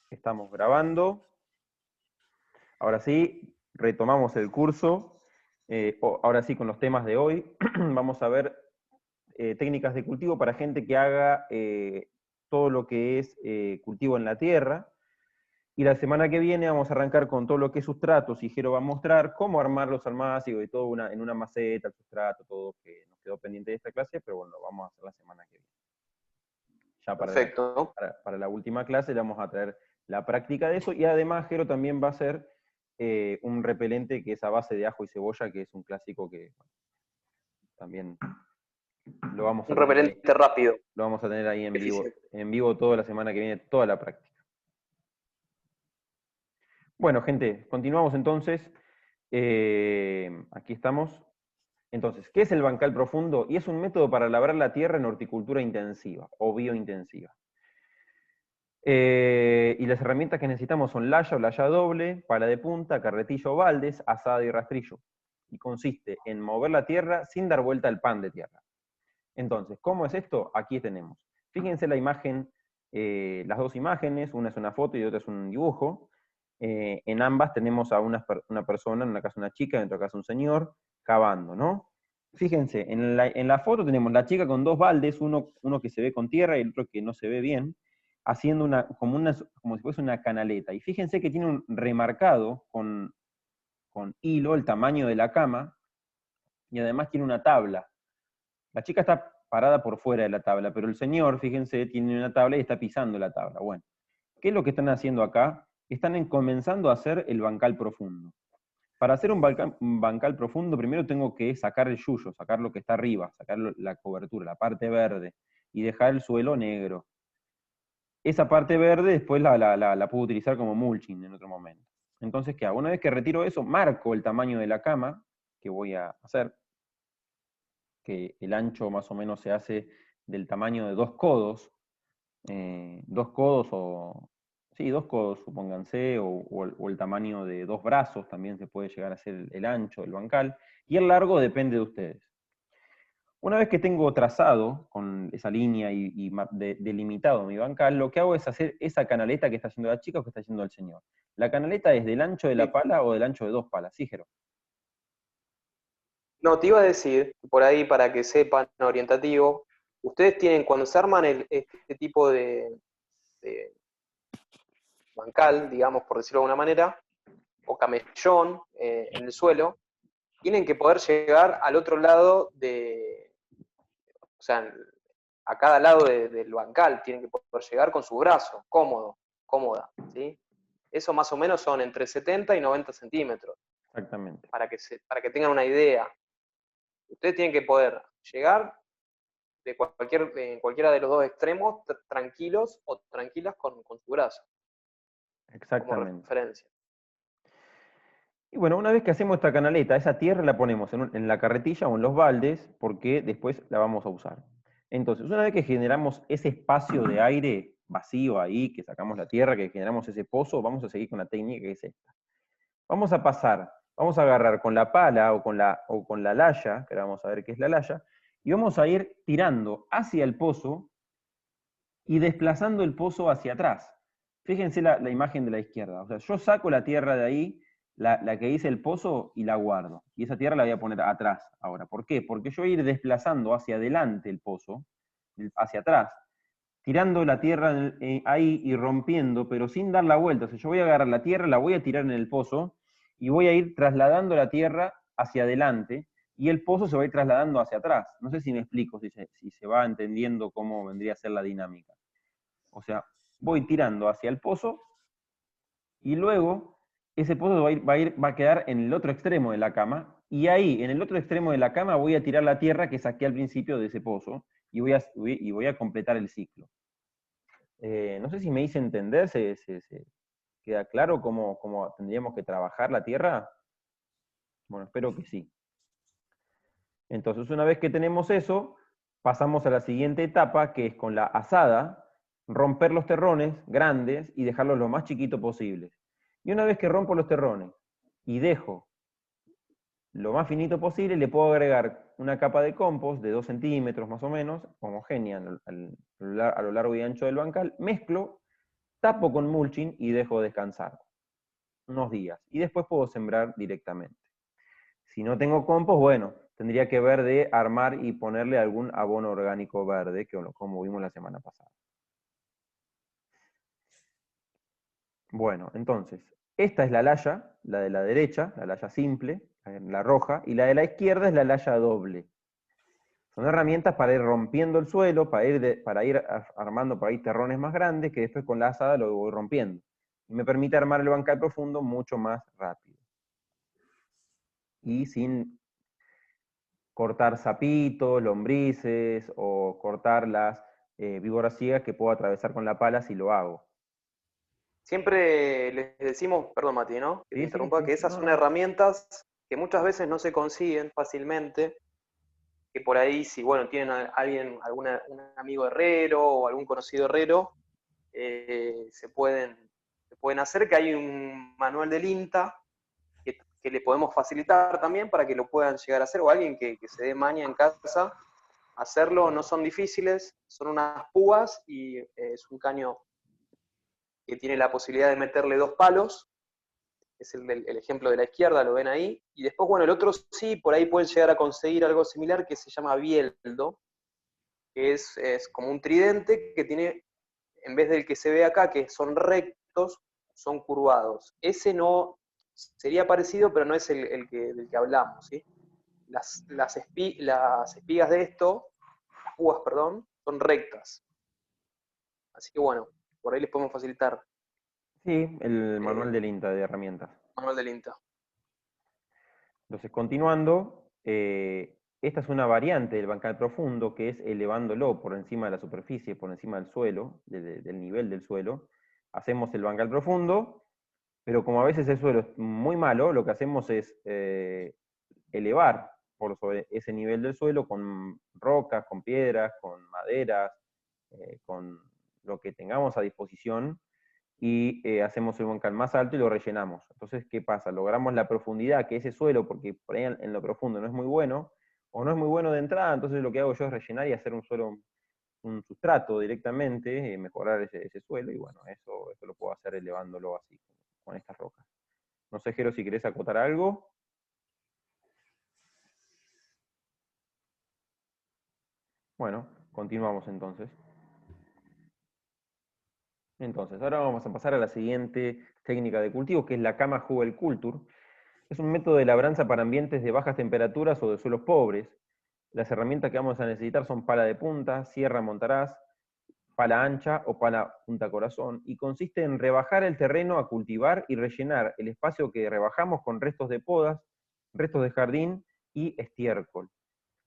Estamos grabando. Ahora sí, retomamos el curso. Ahora sí, con los temas de hoy. Vamos a ver técnicas de cultivo para gente que haga todo lo que es cultivo en la tierra. Y la semana que viene vamos a arrancar con todo lo que es sustratos, y Jero va a mostrar cómo armar los almácigos y todo en una maceta, el sustrato, todo que nos quedó pendiente de esta clase, pero bueno, lo vamos a hacer la semana que viene. Ya Perfecto. para la última clase le vamos a traer la práctica de eso, y además Jero también va a hacer un repelente que es a base de ajo y cebolla, que es un clásico que bueno, también lo vamos a Un tener ahí. repelente rápido. Lo vamos a tener ahí Eficiente. en vivo toda la semana que viene, toda la práctica. Bueno, gente, continuamos entonces. Aquí estamos. Entonces, ¿qué es el bancal profundo? Y es un método para labrar la tierra en horticultura intensiva o biointensiva. Y las herramientas que necesitamos son laya o laya doble, pala de punta, carretillo o baldes, azada y rastrillo. Y consiste en mover la tierra sin dar vuelta al pan de tierra. Entonces, ¿cómo es esto? Aquí tenemos. Fíjense la imagen, las dos imágenes, una es una foto y otra es un dibujo. En ambas tenemos a una persona, en una casa una chica, en otra casa un señor, cavando, ¿no? Fíjense, en la foto tenemos la chica con dos baldes, uno que se ve con tierra y el otro que no se ve bien, haciendo como si fuese una canaleta. Y fíjense que tiene un remarcado con hilo el tamaño de la cama, y además tiene una tabla. La chica está parada por fuera de la tabla, pero el señor, fíjense, tiene una tabla y está pisando la tabla. Bueno, ¿qué es lo que están haciendo acá? Están comenzando a hacer el bancal profundo. Para hacer un bancal profundo, primero tengo que sacar el yuyo, sacar lo que está arriba, sacar la cobertura, la parte verde, y dejar el suelo negro. Esa parte verde después la puedo utilizar como mulching en otro momento. Entonces, ¿qué hago? Una vez que retiro eso, marco el tamaño de la cama que voy a hacer, que el ancho más o menos se hace del tamaño de 2 codos, 2 codos sí, 2 codos, supónganse, o el tamaño de 2 brazos, también se puede llegar a ser el ancho del bancal, y el largo depende de ustedes. Una vez que tengo trazado con esa línea y delimitado mi bancal, lo que hago es hacer esa canaleta que está haciendo la chica o que está haciendo el señor. La canaleta es del ancho de la pala o del ancho de 2 palas, ¿sí, Jero? No, te iba a decir, por ahí para que sepan orientativo, ustedes tienen, cuando se arman este tipo de bancal, digamos, por decirlo de alguna manera, o camellón en el suelo, tienen que poder llegar al otro lado o sea, a cada lado del bancal, tienen que poder llegar con su brazo, cómoda, ¿sí? Eso más o menos son entre 70 y 90 centímetros, Exactamente. para que tengan una idea. Ustedes tienen que poder llegar en cualquiera de los dos extremos, tranquilos o tranquilas con su brazo, como Exactamente. referencia. Y bueno, una vez que hacemos esta canaleta, esa tierra la ponemos en la carretilla o en los baldes, porque después la vamos a usar. Entonces, una vez que generamos ese espacio de aire vacío ahí, que sacamos la tierra, que generamos ese pozo, vamos a seguir con la técnica que es esta. Vamos a agarrar con la pala o con la laya, que ahora vamos a ver qué es la laya, y vamos a ir tirando hacia el pozo y desplazando el pozo hacia atrás. Fíjense la imagen de la izquierda. O sea, yo saco la tierra de ahí, la que hice el pozo, y la guardo. Y esa tierra la voy a poner atrás ahora. ¿Por qué? Porque yo voy a ir desplazando hacia adelante el pozo, hacia atrás, tirando la tierra ahí y rompiendo, pero sin dar la vuelta. O sea, yo voy a agarrar la tierra, la voy a tirar en el pozo, y voy a ir trasladando la tierra hacia adelante, y el pozo se va a ir trasladando hacia atrás. No sé si me explico, si se va entendiendo cómo vendría a ser la dinámica. O sea, voy tirando hacia el pozo, y luego ese pozo va a quedar en el otro extremo de la cama, y ahí, en el otro extremo de la cama, voy a tirar la tierra que saqué al principio de ese pozo, y voy a completar el ciclo. No sé si me hice entender, ¿se queda claro cómo tendríamos que trabajar la tierra? Bueno, espero que sí. Entonces, una vez que tenemos eso, pasamos a la siguiente etapa, que es con la azada, romper los terrones grandes y dejarlos lo más chiquito posible. Y una vez que rompo los terrones y dejo lo más finito posible, le puedo agregar una capa de compost de 2 centímetros más o menos, homogénea a lo largo y ancho del bancal, mezclo, tapo con mulching y dejo descansar unos días. Y después puedo sembrar directamente. Si no tengo compost, bueno, tendría que ver de armar y ponerle algún abono orgánico verde, como vimos la semana pasada. Bueno, entonces, esta es la laya, la de la derecha, la laya simple, la roja, y la de la izquierda es la laya doble. Son herramientas para ir rompiendo el suelo, para ir armando por ahí terrones más grandes, que después con la azada lo voy rompiendo. Y me permite armar el bancal profundo mucho más rápido. Y sin cortar sapitos, lombrices, o cortar las víboras ciegas que puedo atravesar con la pala si lo hago. Siempre les decimos, perdón Mati, ¿no? Que te Sí, sí, interrumpa, sí, que sí, esas no, son no. herramientas que muchas veces no se consiguen fácilmente, que por ahí si, bueno, tienen a alguien, un amigo herrero o algún conocido herrero, se pueden hacer, que hay un manual del INTA que le podemos facilitar también para que lo puedan llegar a hacer, o alguien que se dé maña en casa, hacerlo, no son difíciles, son unas púas y es un caño que tiene la posibilidad de meterle 2 palos, es el ejemplo de la izquierda, lo ven ahí, y después, bueno, el otro sí, por ahí pueden llegar a conseguir algo similar que se llama bieldo, que es como un tridente que tiene, en vez del que se ve acá, que son rectos, son curvados. Ese no sería parecido, pero no es del que hablamos, ¿sí? Las espigas de esto, las púas, perdón, son rectas. Así que bueno, por ahí les podemos facilitar Sí, el manual el del INTA de herramientas. manual del INTA. Entonces, continuando, esta es una variante del bancal profundo, que es elevándolo por encima de la superficie, por encima del suelo, del nivel del suelo. Hacemos el bancal profundo, pero como a veces el suelo es muy malo, lo que hacemos es elevar por sobre ese nivel del suelo con rocas, con piedras, con maderas, con lo que tengamos a disposición, y hacemos el bancal más alto y lo rellenamos. Entonces, ¿qué pasa? Logramos la profundidad que ese suelo, porque por ahí en lo profundo no es muy bueno, o no es muy bueno de entrada, entonces lo que hago yo es rellenar y hacer un suelo, un sustrato directamente, mejorar ese suelo, y bueno, eso lo puedo hacer elevándolo así, con estas rocas. No sé, Jero, si querés acotar algo. Bueno, continuamos entonces. Entonces, ahora vamos a pasar a la siguiente técnica de cultivo, que es la Kama Culture. Es un método de labranza para ambientes de bajas temperaturas o de suelos pobres. Las herramientas que vamos a necesitar son pala de punta, sierra montaraz, pala ancha o pala punta corazón, y consiste en rebajar el terreno a cultivar y rellenar el espacio que rebajamos con restos de podas, restos de jardín y estiércol.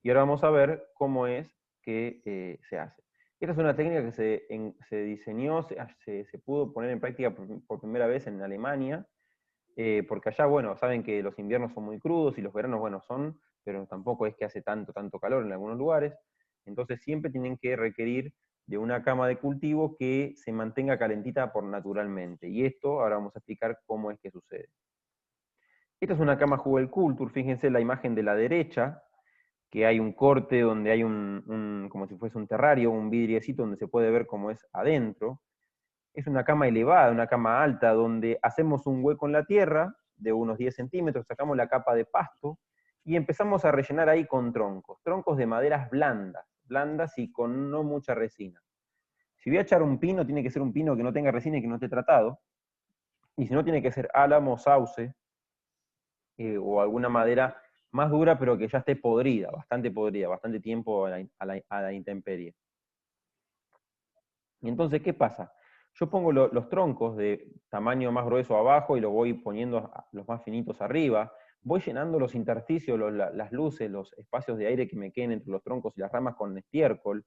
Y ahora vamos a ver cómo es que se hace. Esta es una técnica que se diseñó, se pudo poner en práctica por primera vez en Alemania, porque allá, bueno, saben que los inviernos son muy crudos y los veranos, bueno, son, pero tampoco es que hace tanto calor en algunos lugares. Entonces siempre tienen que requerir de una cama de cultivo que se mantenga calentita por naturalmente. Y esto ahora vamos a explicar cómo es que sucede. Esta es una cama Culture, fíjense la imagen de la derecha, que hay un corte donde hay como si fuese un terrario, un vidriecito donde se puede ver cómo es adentro. Es una cama elevada, una cama alta, donde hacemos un hueco en la tierra de unos 10 centímetros, sacamos la capa de pasto y empezamos a rellenar ahí con troncos de maderas blandas y con no mucha resina. Si voy a echar un pino, tiene que ser un pino que no tenga resina y que no esté tratado, y si no, tiene que ser álamo, sauce, o alguna madera más dura, pero que ya esté podrida, bastante tiempo a la intemperie. Y entonces, ¿qué pasa? Yo pongo los troncos de tamaño más grueso abajo y los voy poniendo los más finitos arriba, voy llenando los intersticios, las luces, los espacios de aire que me queden entre los troncos y las ramas con estiércol,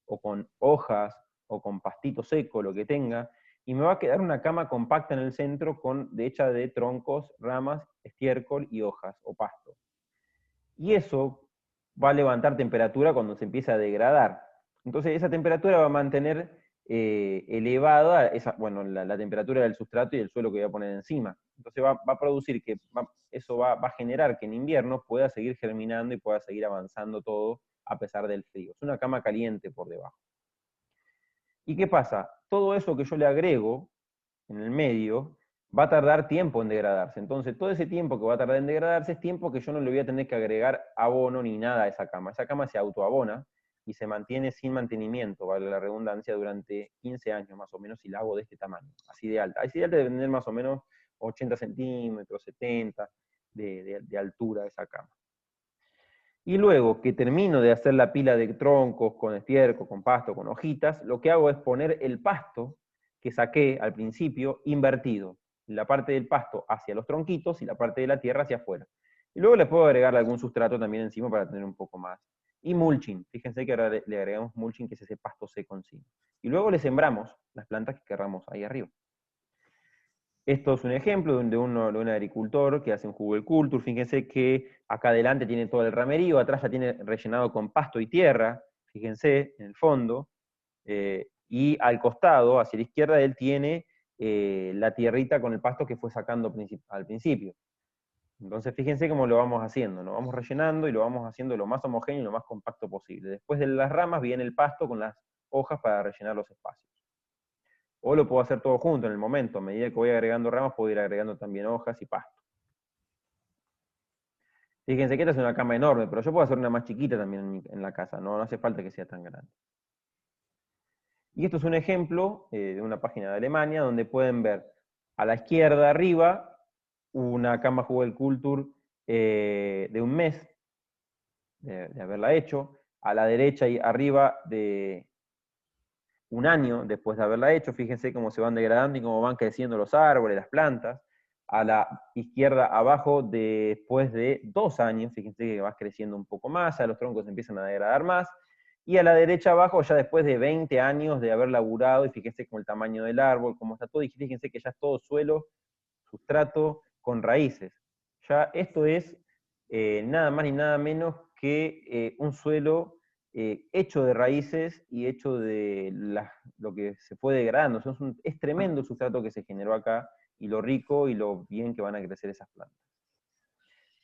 o con hojas, o con pastito seco, lo que tenga, y me va a quedar una cama compacta en el centro hecha de troncos, ramas, estiércol y hojas, o pasto. Y eso va a levantar temperatura cuando se empieza a degradar. Entonces esa temperatura va a mantener elevada la temperatura del sustrato y del suelo que voy a poner encima. Entonces va a producir que eso va a generar que en invierno pueda seguir germinando y pueda seguir avanzando todo a pesar del frío. Es una cama caliente por debajo. ¿Y qué pasa? Todo eso que yo le agrego en el medio, va a tardar tiempo en degradarse. Entonces, todo ese tiempo que va a tardar en degradarse es tiempo que yo no le voy a tener que agregar abono ni nada a esa cama. Esa cama se autoabona y se mantiene sin mantenimiento, vale la redundancia, durante 15 años más o menos si la hago de este tamaño, así de alta. Así de alta debe tener más o menos 80 centímetros, 70 de altura de esa cama. Y luego que termino de hacer la pila de troncos con estiércol, con pasto, con hojitas, lo que hago es poner el pasto que saqué al principio invertido. La parte del pasto hacia los tronquitos y la parte de la tierra hacia afuera. Y luego le puedo agregar algún sustrato también encima para tener un poco más. Y mulching, fíjense que ahora le agregamos mulching, que es ese pasto seco encima. Y luego le sembramos las plantas que querramos ahí arriba. Esto es un ejemplo de un agricultor que hace un culture. Fíjense que acá adelante tiene todo el ramerío, atrás ya tiene rellenado con pasto y tierra, fíjense, en el fondo, y al costado, hacia la izquierda, él tiene la tierrita con el pasto que fue sacando al principio. Entonces fíjense cómo lo vamos haciendo, lo vamos rellenando y lo vamos haciendo lo más homogéneo y lo más compacto posible. Después de las ramas viene el pasto con las hojas para rellenar los espacios. O lo puedo hacer todo junto en el momento. A medida que voy agregando ramas, puedo ir agregando también hojas y pasto. Fíjense que esta es una cama enorme, pero yo puedo hacer una más chiquita también en la casa. No hace falta que sea tan grande. Y esto es un ejemplo de una página de Alemania, donde pueden ver a la izquierda arriba una cama Culture de un mes de haberla hecho. A la derecha y arriba de un año después de haberla hecho. Fíjense cómo se van degradando y cómo van creciendo los árboles, las plantas. A la izquierda abajo después de 2 años, fíjense que va creciendo un poco más, ya los troncos empiezan a degradar más. Y a la derecha abajo, ya después de 20 años de haber laburado, y fíjense con el tamaño del árbol, cómo está todo, y fíjense que ya es todo suelo, sustrato, con raíces. Ya esto es nada más ni nada menos que un suelo hecho de raíces y hecho de lo que se fue degradando. Es tremendo el sustrato que se generó acá, y lo rico y lo bien que van a crecer esas plantas.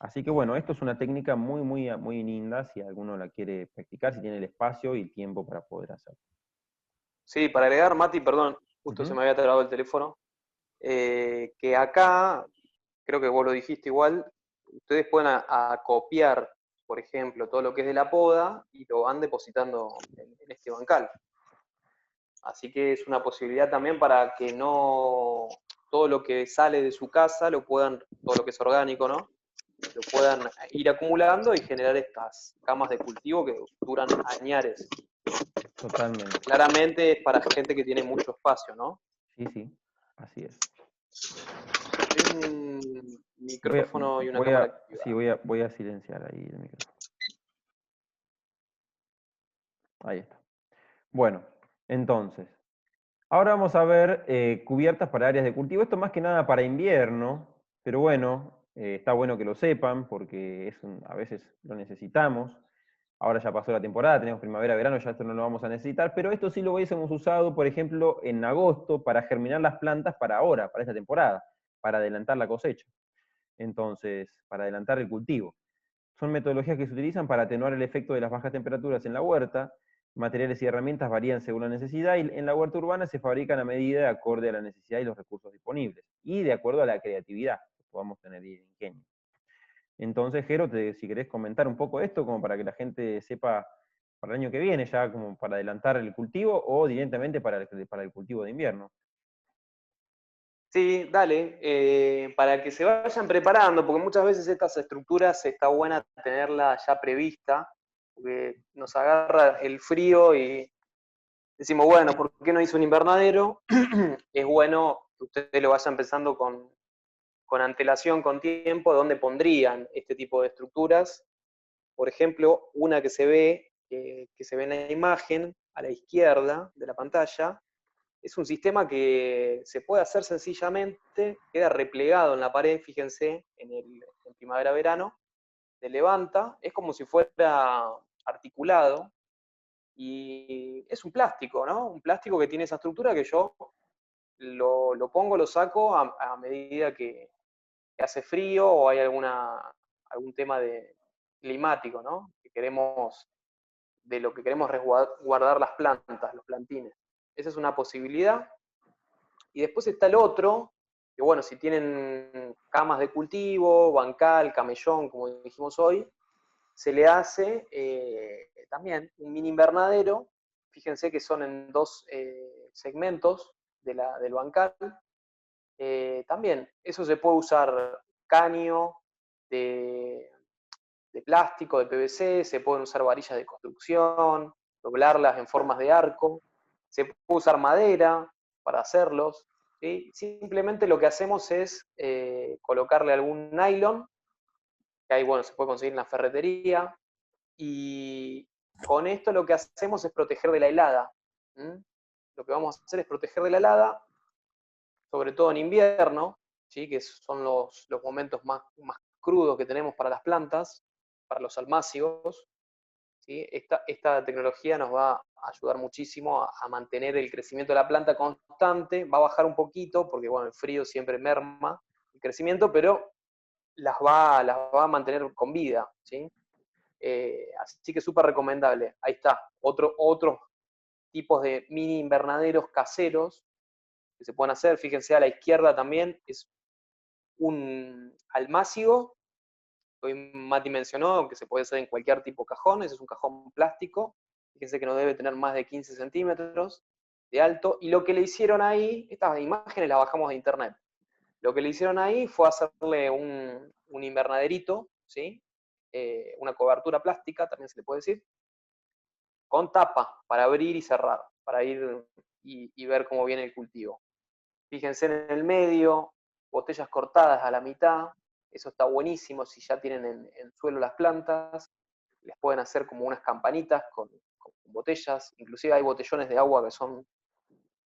Así que bueno, esto es una técnica muy, muy, muy linda si alguno la quiere practicar, si tiene el espacio y el tiempo para poder hacerlo. Sí, para agregar, Mati, perdón, justo se me había trabado el teléfono, que acá, creo que vos lo dijiste igual, ustedes pueden a copiar, por ejemplo, todo lo que es de la poda y lo van depositando en este bancal. Así que es una posibilidad también para que no todo lo que sale de su casa lo puedan, todo lo que es orgánico, ¿no? Lo puedan ir acumulando y generar estas camas de cultivo que duran añares. Totalmente. Claramente es para gente que tiene mucho espacio, ¿no? Sí, sí, así es. Hay un micrófono y una cámara activada. Sí, voy a silenciar ahí el micrófono. Ahí está. Bueno, entonces, ahora vamos a ver cubiertas para áreas de cultivo. Esto más que nada para invierno, pero bueno, está bueno que lo sepan porque a veces lo necesitamos. Ahora ya pasó la temporada, tenemos primavera, verano, ya esto no lo vamos a necesitar, pero esto sí lo hubiésemos usado, por ejemplo, en agosto para germinar las plantas para ahora, para esta temporada, para adelantar la cosecha. Entonces, para adelantar el cultivo. Son metodologías que se utilizan para atenuar el efecto de las bajas temperaturas en la huerta. Materiales y herramientas varían según la necesidad, y en la huerta urbana se fabrican a medida de acorde a la necesidad y los recursos disponibles, y de acuerdo a la creatividad que podamos tener de ingenio. Entonces, Jero, si querés comentar un poco esto, como para que la gente sepa para el año que viene, ya como para adelantar el cultivo, o directamente para el cultivo de invierno. Sí, dale, para que se vayan preparando, porque muchas veces estas estructuras está buena tenerla ya prevista, porque nos agarra el frío y decimos, bueno, ¿por qué no hice un invernadero? Es bueno que ustedes lo vayan pensando con antelación, con tiempo, dónde pondrían este tipo de estructuras. Por ejemplo, una que se ve en la imagen, a la izquierda de la pantalla, es un sistema que se puede hacer sencillamente, queda replegado en la pared, fíjense, en primavera-verano, se levanta, es como si fuera articulado, y es un plástico, ¿no? Un plástico que tiene esa estructura que yo lo pongo, lo saco a medida que hace frío o hay algún tema climático, ¿no? De lo que queremos resguardar las plantas, los plantines. Esa es una posibilidad. Y después está el otro, que bueno, si tienen camas de cultivo, bancal, camellón, como dijimos hoy, se le hace también un mini invernadero. Fíjense que son en dos segmentos del bancal. También eso se puede usar caño de, de plástico, de PVC, se pueden usar varillas de construcción, doblarlas en formas de arco, se puede usar madera para hacerlos. ¿Sí? Simplemente lo que hacemos es colocarle algún nylon, que ahí bueno, se puede conseguir en la ferretería, y con esto lo que hacemos es proteger de la helada. ¿Mm? Lo que vamos a hacer es proteger de la helada, sobre todo en invierno, ¿sí? Que son los momentos más crudos que tenemos para las plantas, para los almácigos. ¿Sí? Esta tecnología nos va a ayudar muchísimo a mantener el crecimiento de la planta constante, va a bajar un poquito, porque bueno, el frío siempre merma el crecimiento, pero las va a mantener con vida. ¿Sí? Así que súper recomendable. Ahí está, otros tipos de mini invernaderos caseros que se pueden hacer. Fíjense a la izquierda también, es un almácigo, hoy Mati mencionó que se puede hacer en cualquier tipo de cajón, ese es un cajón plástico, fíjense que no debe tener más de 15 centímetros de alto, y lo que le hicieron ahí, estas imágenes las bajamos de internet, lo que le hicieron ahí fue hacerle un invernaderito, ¿sí? Una cobertura plástica, también se le puede decir, con tapa para abrir y cerrar, para ir y ver cómo viene el cultivo. Fíjense en el medio, botellas cortadas a la mitad, eso está buenísimo si ya tienen en suelo las plantas, les pueden hacer como unas campanitas con botellas, inclusive hay botellones de agua que son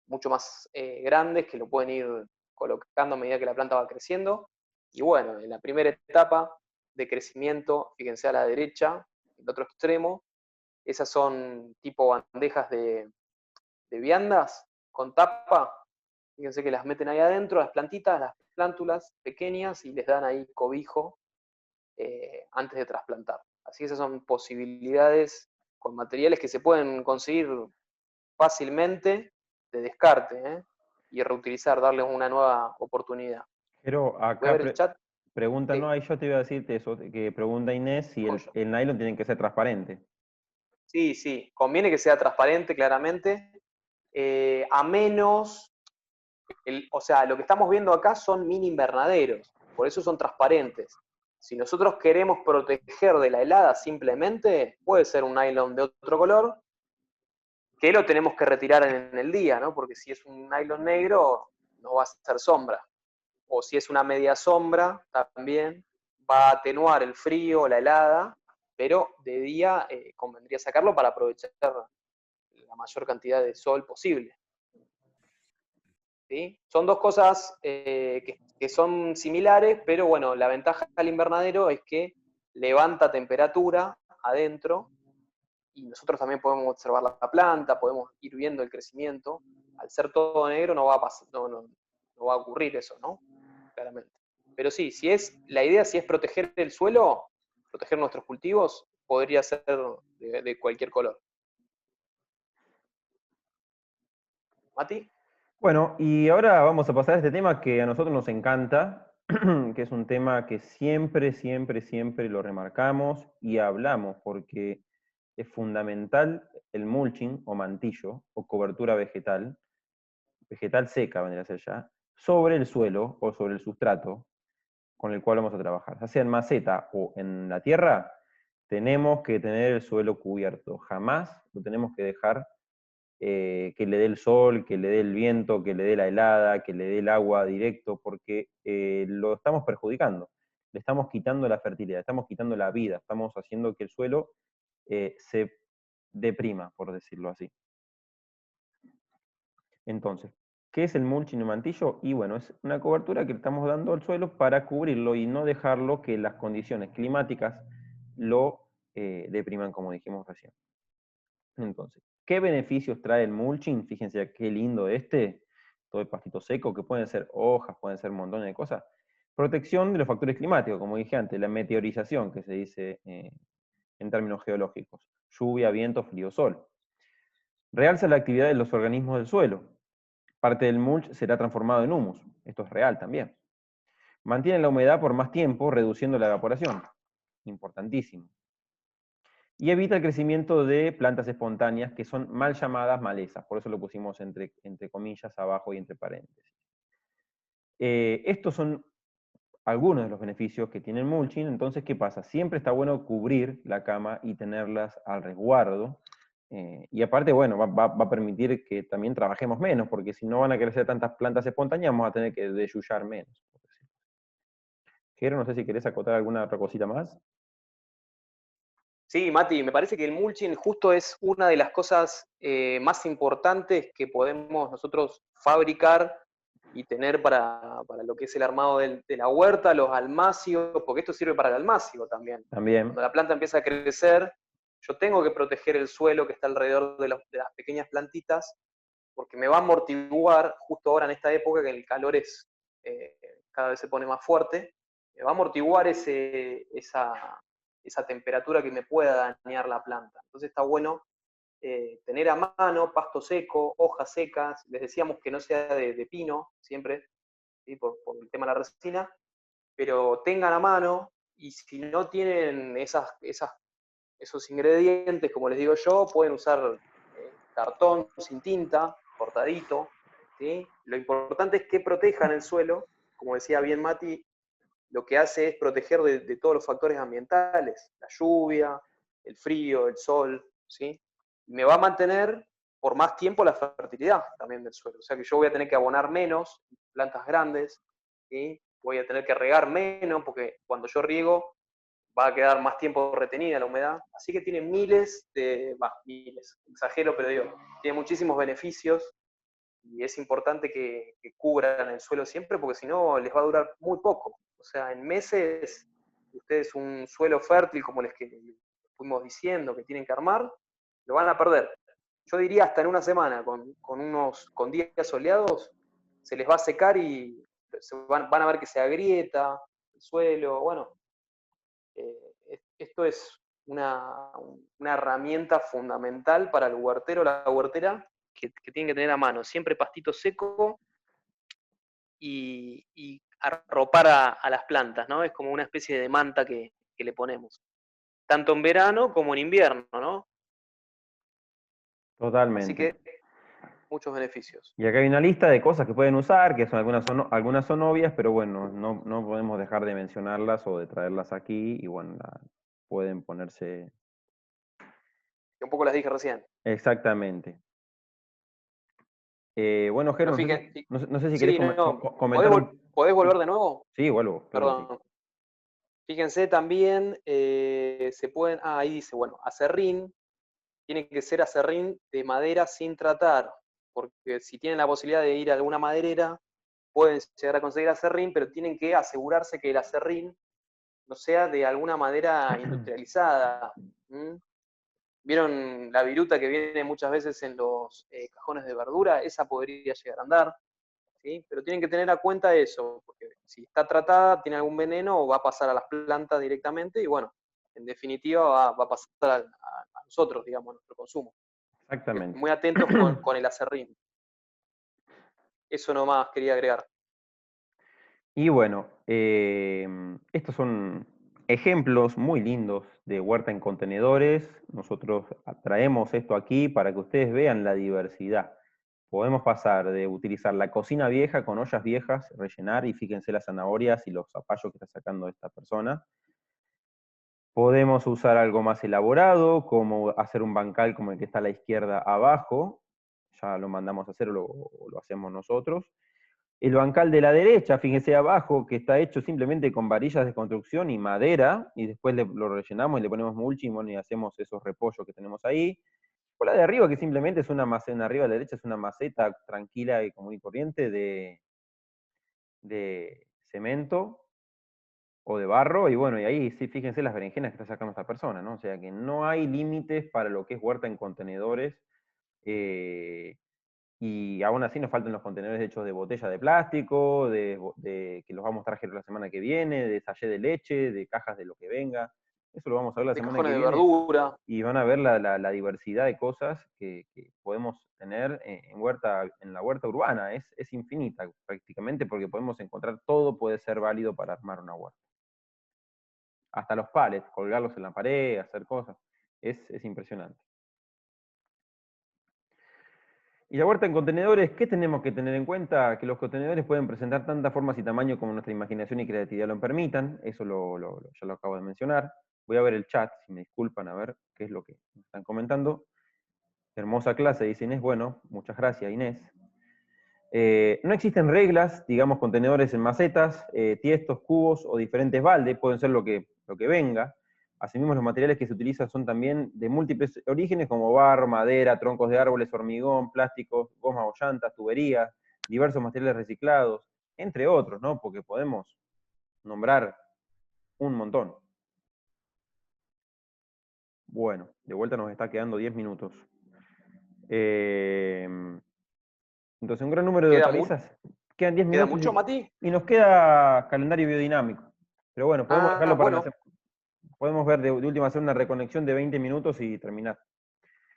mucho más grandes, que lo pueden ir colocando a medida que la planta va creciendo. Y bueno, en la primera etapa de crecimiento, fíjense a la derecha, el otro extremo, esas son tipo bandejas de viandas con tapa. Fíjense que las meten ahí adentro, las plantitas, las plántulas pequeñas, y les dan ahí cobijo antes de trasplantar. Así que esas son posibilidades con materiales que se pueden conseguir fácilmente de descarte, y reutilizar, darles una nueva oportunidad. Pero Voy a acá ver el chat. preguntan, no, Sí, ahí yo te iba a decirte eso, que pregunta Inés si joya. el nylon tiene que ser transparente. Sí, sí, conviene que sea transparente, claramente, a menos, o sea, lo que estamos viendo acá son mini invernaderos, por eso son transparentes. Si nosotros queremos proteger de la helada simplemente, puede ser un nylon de otro color, que lo tenemos que retirar en el día, ¿no? Porque si es un nylon negro, no va a ser sombra. O si es una media sombra, también va a atenuar el frío, la helada, pero de día convendría sacarlo para aprovechar la mayor cantidad de sol posible. ¿Sí? Son dos cosas que son similares, pero bueno, la ventaja del invernadero es que levanta temperatura adentro, y nosotros también podemos observar la planta, podemos ir viendo el crecimiento. Al ser todo negro no va a pasar, no va a ocurrir eso, ¿no? Claramente. Pero sí, la idea si es proteger el suelo, proteger nuestros cultivos, podría ser de cualquier color. ¿Mati? Bueno, y ahora vamos a pasar a este tema que a nosotros nos encanta, que es un tema que siempre, siempre, siempre lo remarcamos y hablamos, porque es fundamental el mulching o mantillo o cobertura vegetal, vegetal seca vendría a ser ya, sobre el suelo o sobre el sustrato con el cual vamos a trabajar. Ya sea en maceta o en la tierra, tenemos que tener el suelo cubierto. Jamás lo tenemos que dejar que le dé el sol, que le dé el viento, que le dé la helada, que le dé el agua directo, porque lo estamos perjudicando. Le estamos quitando la fertilidad, estamos quitando la vida, estamos haciendo que el suelo se deprima, por decirlo así. Entonces, ¿qué es el mulching y mantillo? Y bueno, es una cobertura que estamos dando al suelo para cubrirlo y no dejarlo que las condiciones climáticas lo depriman, como dijimos recién. Entonces, ¿qué beneficios trae el mulching? Fíjense qué lindo todo el pastito seco, que pueden ser hojas, pueden ser montones de cosas. Protección de los factores climáticos, como dije antes, la meteorización, que se dice en términos geológicos. Lluvia, viento, frío, sol. Realza la actividad de los organismos del suelo. parte del mulch será transformado en humus. Esto es real también. Mantiene la humedad por más tiempo, reduciendo la evaporación. Importantísimo. Y evita el crecimiento de plantas espontáneas que son mal llamadas malezas. Por eso lo pusimos entre comillas abajo y entre paréntesis. Estos son algunos de los beneficios que tiene el mulching. Entonces, ¿qué pasa? Siempre está bueno cubrir la cama y tenerlas al resguardo. Y aparte, bueno, va a permitir que también trabajemos menos, porque si no van a crecer tantas plantas espontáneas, vamos a tener que desyullar menos. Jero, no sé si querés acotar alguna otra cosita más. Sí, Mati, me parece que el mulching justo es una de las cosas más importantes que podemos nosotros fabricar y tener para lo que es el armado de la huerta, los almácigos, porque esto sirve para el almácigo también. También. Cuando la planta empieza a crecer, yo tengo que proteger el suelo que está alrededor de las pequeñas plantitas, porque me va a amortiguar justo ahora en esta época que el calor cada vez se pone más fuerte, me va a amortiguar esa temperatura que me pueda dañar la planta. Entonces está bueno tener a mano pasto seco, hojas secas, les decíamos que no sea de pino, siempre, ¿sí? por el tema de la resina, pero tengan a mano, y si no tienen esos ingredientes, como les digo yo, pueden usar cartón sin tinta, cortadito, ¿sí? Lo importante es que protejan el suelo, como decía bien Mati, lo que hace es proteger de todos los factores ambientales, la lluvia, el frío, el sol, ¿sí? Me va a mantener por más tiempo la fertilidad también del suelo, o sea que yo voy a tener que abonar menos plantas grandes, ¿sí? Voy a tener que regar menos, porque cuando yo riego va a quedar más tiempo retenida la humedad, así que tiene miles, exagero, pero digo, tiene muchísimos beneficios, y es importante que cubran el suelo siempre, porque si no les va a durar muy poco. O sea, en meses, ustedes un suelo fértil como les que fuimos diciendo que tienen que armar, lo van a perder. Yo diría hasta en una semana, con días soleados, se les va a secar y van a ver que se agrieta el suelo. Bueno, esto es una herramienta fundamental para el huertero o la huertera que tienen que tener a mano. Siempre pastito seco y arropar a las plantas, ¿no? Es como una especie de manta que le ponemos. Tanto en verano como en invierno, ¿no? Así Totalmente. que muchos beneficios. Y acá hay una lista de cosas que pueden usar, que son algunas son obvias, pero bueno, no podemos dejar de mencionarlas o de traerlas aquí, y bueno, pueden ponerse Que un poco las dije recién. exactamente. Bueno, Jero, Pero no sé fíjense, si, no sé si querés sí, no, comentar un... ¿podés Sí, volver de nuevo? sí, vuelvo, claro que sí. Perdón. Fíjense también, se pueden, ahí dice, bueno, acerrín, tiene que ser acerrín de madera sin tratar, porque si tienen la posibilidad de ir a alguna maderera, pueden llegar a conseguir acerrín, pero tienen que asegurarse que el acerrín no sea de alguna madera industrializada. ¿Mm? ¿Vieron la viruta que viene muchas veces en los cajones de verdura? Esa podría llegar a andar, ¿sí? Pero tienen que tener a cuenta eso, porque si está tratada, tiene algún veneno o va a pasar a las plantas directamente y bueno, en definitiva va a pasar a nosotros, digamos, a nuestro consumo. Exactamente. Muy atentos con el acerrín. Eso nomás quería agregar. Y bueno, estos son ejemplos muy lindos de huerta en contenedores. Nosotros traemos esto aquí para que ustedes vean la diversidad. Podemos pasar de utilizar la cocina vieja con ollas viejas, rellenar, y fíjense las zanahorias y los zapallos que está sacando esta persona. Podemos usar algo más elaborado, como hacer un bancal como el que está a la izquierda abajo. Ya lo mandamos a hacer o lo hacemos nosotros. El bancal de la derecha, fíjense abajo, que está hecho simplemente con varillas de construcción y madera, y después lo rellenamos y le ponemos mulching, bueno, y hacemos esos repollos que tenemos ahí. Por la de arriba, que simplemente es una maceta, arriba a la derecha es una maceta tranquila y común y corriente de cemento o de barro, y bueno, y ahí sí, fíjense las berenjenas que está sacando esta persona, ¿no? O sea que no hay límites para lo que es huerta en contenedores, y aún así nos faltan los contenedores hechos de botella de plástico, que los va a mostrar Jero la semana que viene, de sachet de leche, de cajas de lo que venga. Eso lo vamos a ver la de semana que cajones de viene. verdura. Y van a ver la diversidad de cosas que podemos tener en la huerta urbana. Es infinita prácticamente porque podemos encontrar todo, puede ser válido para armar una huerta. Hasta los palets, colgarlos en la pared, hacer cosas. Es impresionante. Y la huerta en contenedores, ¿qué tenemos que tener en cuenta? Que los contenedores pueden presentar tantas formas y tamaños como nuestra imaginación y creatividad lo permitan. Eso ya lo acabo de mencionar. Voy a ver el chat, si me disculpan, a ver qué es lo que me están comentando. Hermosa clase, dice Inés. Bueno, muchas gracias, Inés. No existen reglas, digamos, contenedores en macetas, tiestos, cubos o diferentes baldes, pueden ser lo que venga. Asimismo, los materiales que se utilizan son también de múltiples orígenes, como barro, madera, troncos de árboles, hormigón, plásticos, goma o llantas, tuberías, diversos materiales reciclados, entre otros, ¿no? Porque podemos nombrar un montón. Bueno, de vuelta nos está quedando 10 minutos. Entonces, un gran número de hortalizas. Quedan 10 ¿Queda minutos mucho, Mati? y nos queda calendario biodinámico. Pero bueno, podemos dejarlo para Bueno. podemos ver de última hacer una reconexión de 20 minutos y terminar.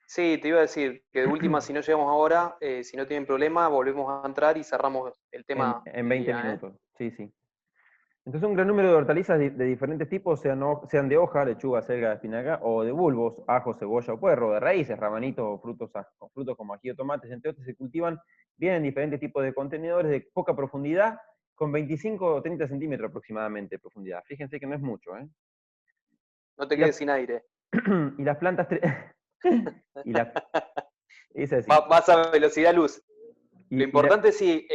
Sí, te iba a decir que de última, si no llegamos ahora, si no tienen problema, volvemos a entrar y cerramos el tema En del 20 día, ¿eh? minutos, sí, sí. Entonces, un gran número de hortalizas de diferentes tipos, sean de hoja, lechuga, selga, espinaca, o de bulbos, ajo, cebolla o puerro, de raíces, rabanitos o frutos como ají o tomates, entre otros, se cultivan bien en diferentes tipos de contenedores de poca profundidad, con 25 o 30 centímetros aproximadamente de profundidad. Fíjense que no es mucho, ¿eh? No te Y las, quedes sin aire. y las plantas... y la, es así. Vas a velocidad luz. Lo Y la, importante sí,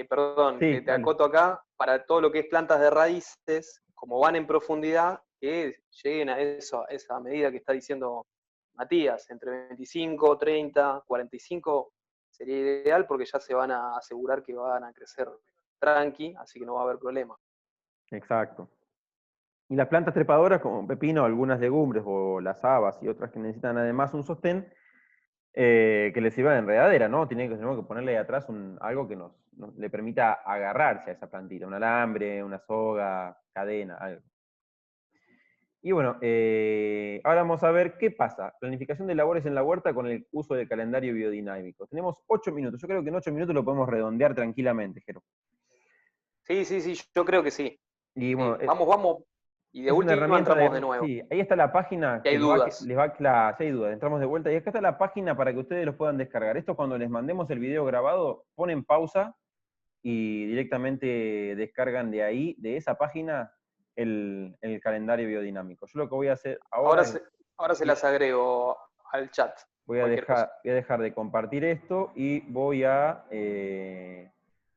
perdón, sí, te dale. acoto acá, para todo lo que es plantas de raíces, como van en profundidad, que lleguen a eso, a esa medida que está diciendo Matías, entre 25, 30, 45 sería ideal porque ya se van a asegurar que van a crecer tranqui, así que no va a haber problema. Exacto. Y las plantas trepadoras como pepino, algunas legumbres o las habas y otras que necesitan además un sostén que les sirva de enredadera, ¿no? Tenemos que ponerle ahí atrás algo que nos le permita agarrarse a esa plantita, un alambre, una soga, cadena, algo. Y bueno, ahora vamos a ver qué pasa. Planificación de labores en la huerta con el uso del calendario biodinámico. Tenemos 8 minutos. Yo creo que en 8 minutos lo podemos redondear tranquilamente, Jero. Sí, yo creo que sí. Y bueno, Vamos, y de es una última herramienta entramos de nuevo. sí, ahí está la página Si hay que dudas. les va si hay dudas, entramos de vuelta. Y acá está la página para que ustedes los puedan descargar. Esto cuando les mandemos el video grabado, ponen pausa y directamente descargan de ahí, de esa página, el calendario biodinámico. Yo lo que voy a hacer ahora es, Ahora se las agrego al chat, cualquier cosa. voy a dejar de compartir esto y voy a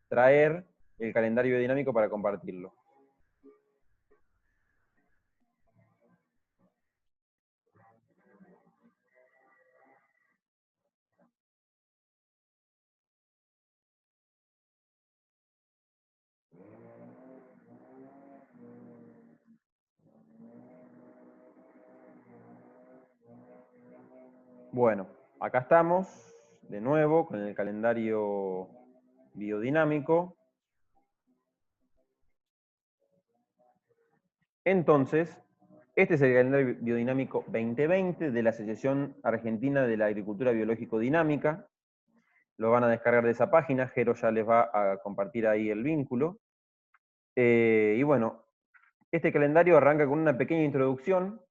traer el calendario biodinámico para compartirlo. Bueno, acá estamos de nuevo con el calendario biodinámico. Entonces, este es el calendario biodinámico 2020 de la Asociación Argentina de la Agricultura Biológico Dinámica. Lo van a descargar de esa página, Jero ya les va a compartir ahí el vínculo. Y bueno, este calendario arranca con una pequeña introducción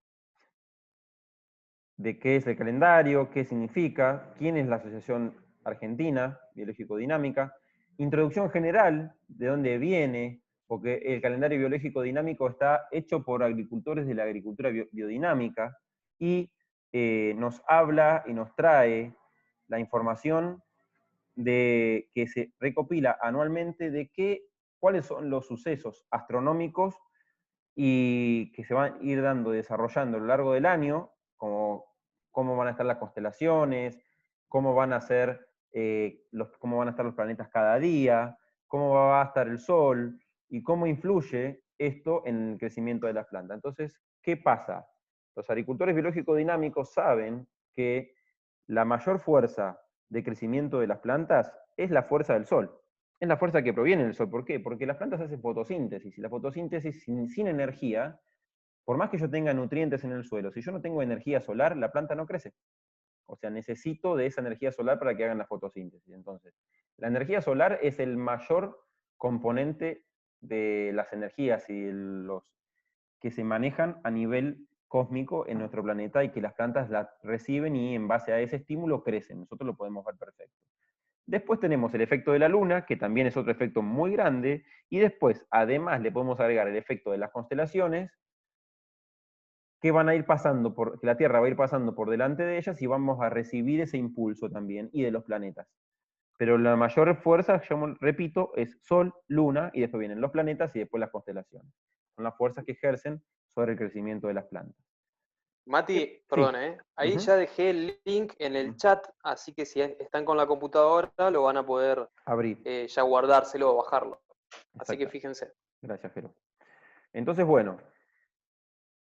de qué es el calendario, qué significa, quién es la Asociación Argentina Biológico Dinámica, introducción general de dónde viene, porque el calendario biológico dinámico está hecho por agricultores de la agricultura biodinámica y nos habla y nos trae la información de que se recopila anualmente de cuáles son los sucesos astronómicos y que se van a ir dando, desarrollando a lo largo del año, como cómo van a estar las constelaciones, cómo van a ser cómo van a estar los planetas cada día, cómo va a estar el Sol, y cómo influye esto en el crecimiento de las plantas. Entonces, ¿qué pasa? Los agricultores biológicos dinámicos saben que la mayor fuerza de crecimiento de las plantas es la fuerza del Sol. Es la fuerza que proviene del Sol. ¿Por qué? Porque las plantas hacen fotosíntesis, y la fotosíntesis sin energía, por más que yo tenga nutrientes en el suelo, si yo no tengo energía solar, la planta no crece. O sea, necesito de esa energía solar para que hagan la fotosíntesis. Entonces, la energía solar es el mayor componente de las energías y los que se manejan a nivel cósmico en nuestro planeta y que las plantas la reciben y en base a ese estímulo crecen. Nosotros lo podemos ver perfecto. Después tenemos el efecto de la luna, que también es otro efecto muy grande, y después, además, le podemos agregar el efecto de las constelaciones, que van a ir pasando que la Tierra va a ir pasando por delante de ellas y vamos a recibir ese impulso también, y de los planetas. Pero la mayor fuerza, yo repito, es Sol, Luna, y después vienen los planetas y después las constelaciones. Son las fuerzas que ejercen sobre el crecimiento de las plantas. Mati, Sí. perdón, ahí ya dejé el link en el chat, así que si están con la computadora lo van a poder Abrir. ya guardárselo o bajarlo. Así que Exacto. fíjense. Gracias, Jero. Entonces, bueno,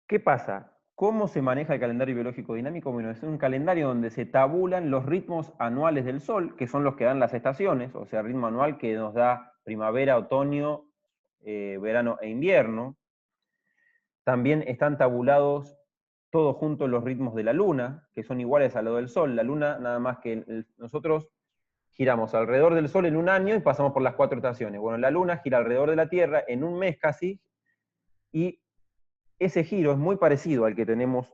¿qué pasa? ¿Cómo se maneja el calendario biológico dinámico? Bueno, es un calendario donde se tabulan los ritmos anuales del Sol, que son los que dan las estaciones, o sea, ritmo anual que nos da primavera, otoño, verano e invierno. También están tabulados todos juntos los ritmos de la Luna, que son iguales a lo del Sol. La Luna, nada más que nosotros giramos alrededor del Sol en un año y pasamos por las 4 estaciones. Bueno, la Luna gira alrededor de la Tierra en un mes casi, y ese giro es muy parecido al que tenemos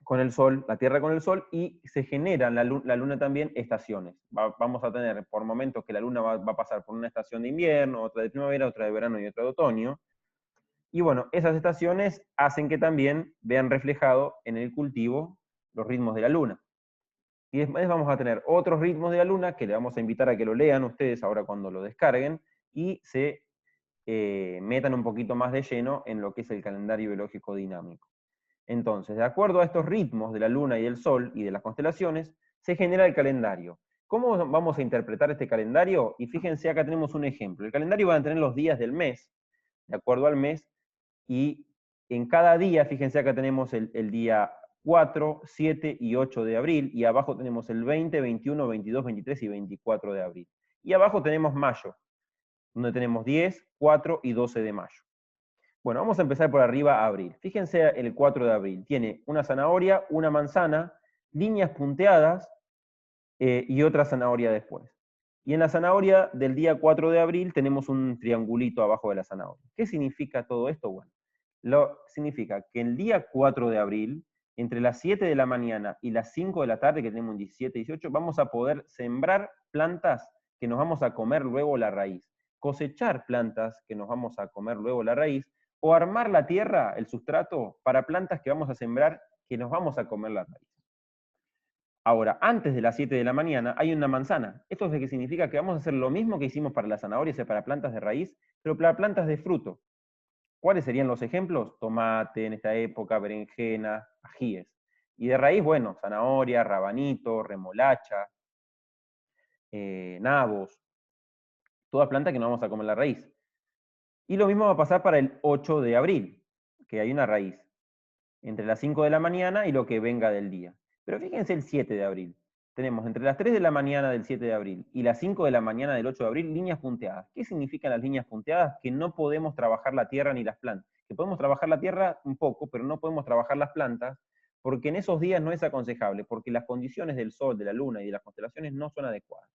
con el Sol, la Tierra con el Sol, y se generan la Luna también estaciones. Vamos a tener por momentos que la Luna va a pasar por una estación de invierno, otra de primavera, otra de verano y otra de otoño. Y bueno, esas estaciones hacen que también vean reflejado en el cultivo los ritmos de la Luna. Y después vamos a tener otros ritmos de la Luna que le vamos a invitar a que lo lean ustedes ahora cuando lo descarguen y se metan un poquito más de lleno en lo que es el calendario biológico dinámico. Entonces, de acuerdo a estos ritmos de la Luna y del Sol y de las constelaciones, se genera el calendario. ¿Cómo vamos a interpretar este calendario? Y fíjense, acá tenemos un ejemplo. El calendario va a tener los días del mes, de acuerdo al mes, y en cada día, fíjense, acá tenemos el día 4, 7 y 8 de abril, y abajo tenemos el 20, 21, 22, 23 y 24 de abril. Y abajo tenemos mayo, donde tenemos 10, 4 y 12 de mayo. Bueno, vamos a empezar por arriba, abril. Fíjense el 4 de abril. Tiene una zanahoria, una manzana, líneas punteadas y otra zanahoria después. Y en la zanahoria del día 4 de abril tenemos un triangulito abajo de la zanahoria. ¿Qué significa todo esto? Bueno, significa que el día 4 de abril, entre las 7 de la mañana y las 5 de la tarde, que tenemos un 17, 18, vamos a poder sembrar plantas que nos vamos a comer luego la raíz, cosechar plantas que nos vamos a comer luego la raíz, o armar la tierra, el sustrato, para plantas que vamos a sembrar que nos vamos a comer la raíz. Ahora, antes de las 7 de la mañana hay una manzana. Esto es que significa que vamos a hacer lo mismo que hicimos para las zanahorias y para plantas de raíz, pero para plantas de fruto. ¿Cuáles serían los ejemplos? Tomate en esta época, berenjena, ajíes. Y de raíz, bueno, zanahoria, rabanito, remolacha, nabos, toda planta que no vamos a comer la raíz. Y lo mismo va a pasar para el 8 de abril, que hay una raíz, entre las 5 de la mañana y lo que venga del día. Pero fíjense el 7 de abril. Tenemos entre las 3 de la mañana del 7 de abril y las 5 de la mañana del 8 de abril líneas punteadas. ¿Qué significan las líneas punteadas? Que no podemos trabajar la tierra ni las plantas. Que podemos trabajar la tierra un poco, pero no podemos trabajar las plantas, porque en esos días no es aconsejable, porque las condiciones del Sol, de la Luna y de las constelaciones no son adecuadas.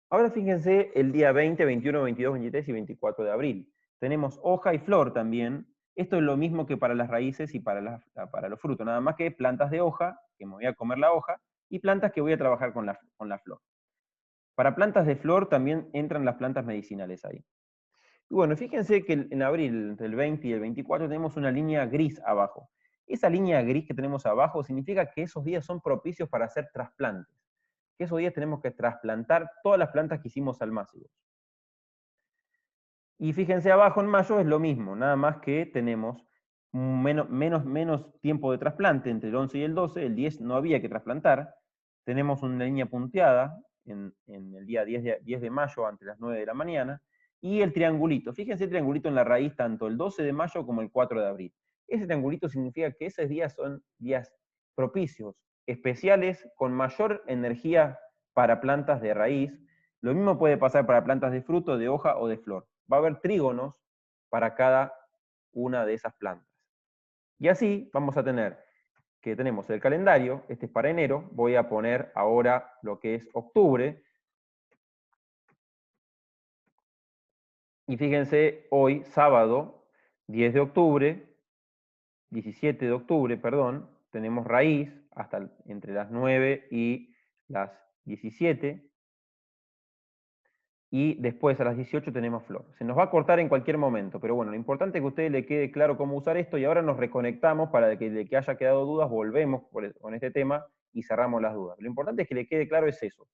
Ahora fíjense el día 20, 21, 22, 23 y 24 de abril. Tenemos hoja y flor también. Esto es lo mismo que para las raíces y para los frutos, nada más que plantas de hoja, que me voy a comer la hoja, y plantas que voy a trabajar con la flor. Para plantas de flor también entran las plantas medicinales ahí. Y bueno, fíjense que en abril, entre el 20 y el 24, tenemos una línea gris abajo. Esa línea gris que tenemos abajo significa que esos días son propicios para hacer trasplantes. Que esos días tenemos que trasplantar todas las plantas que hicimos al máximo. Y fíjense abajo en mayo es lo mismo, nada más que tenemos menos tiempo de trasplante entre el 11 y el 12, el 10 no había que trasplantar, tenemos una línea punteada en el día 10 de mayo ante las 9 de la mañana, y el triangulito, fíjense el triangulito en la raíz tanto el 12 de mayo como el 4 de abril. Ese triangulito significa que esos días son días propicios, especiales, con mayor energía para plantas de raíz. Lo mismo puede pasar para plantas de fruto, de hoja o de flor. Va a haber trígonos para cada una de esas plantas. Y así vamos a tener que tenemos el calendario, este es para enero, voy a poner ahora lo que es octubre, y fíjense, hoy, sábado, 10 de octubre, 17 de octubre, perdón, tenemos raíz hasta entre las 9 y las 17, y después a las 18 tenemos flor. Se nos va a cortar en cualquier momento, pero bueno, lo importante es que a ustedes les quede claro cómo usar esto, y ahora nos reconectamos para que de que haya quedado dudas, volvemos con este tema y cerramos las dudas. Lo importante es que le quede claro es eso,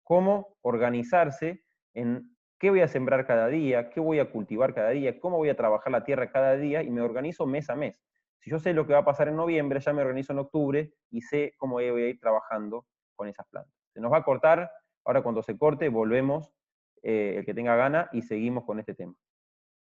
cómo organizarse en qué voy a sembrar cada día, qué voy a cultivar cada día, cómo voy a trabajar la tierra cada día, y me organizo mes a mes. Si yo sé lo que va a pasar en noviembre, ya me organizo en octubre y sé cómo voy a ir trabajando con esas plantas. Se nos va a cortar, ahora cuando se corte volvemos, el que tenga gana, y seguimos con este tema.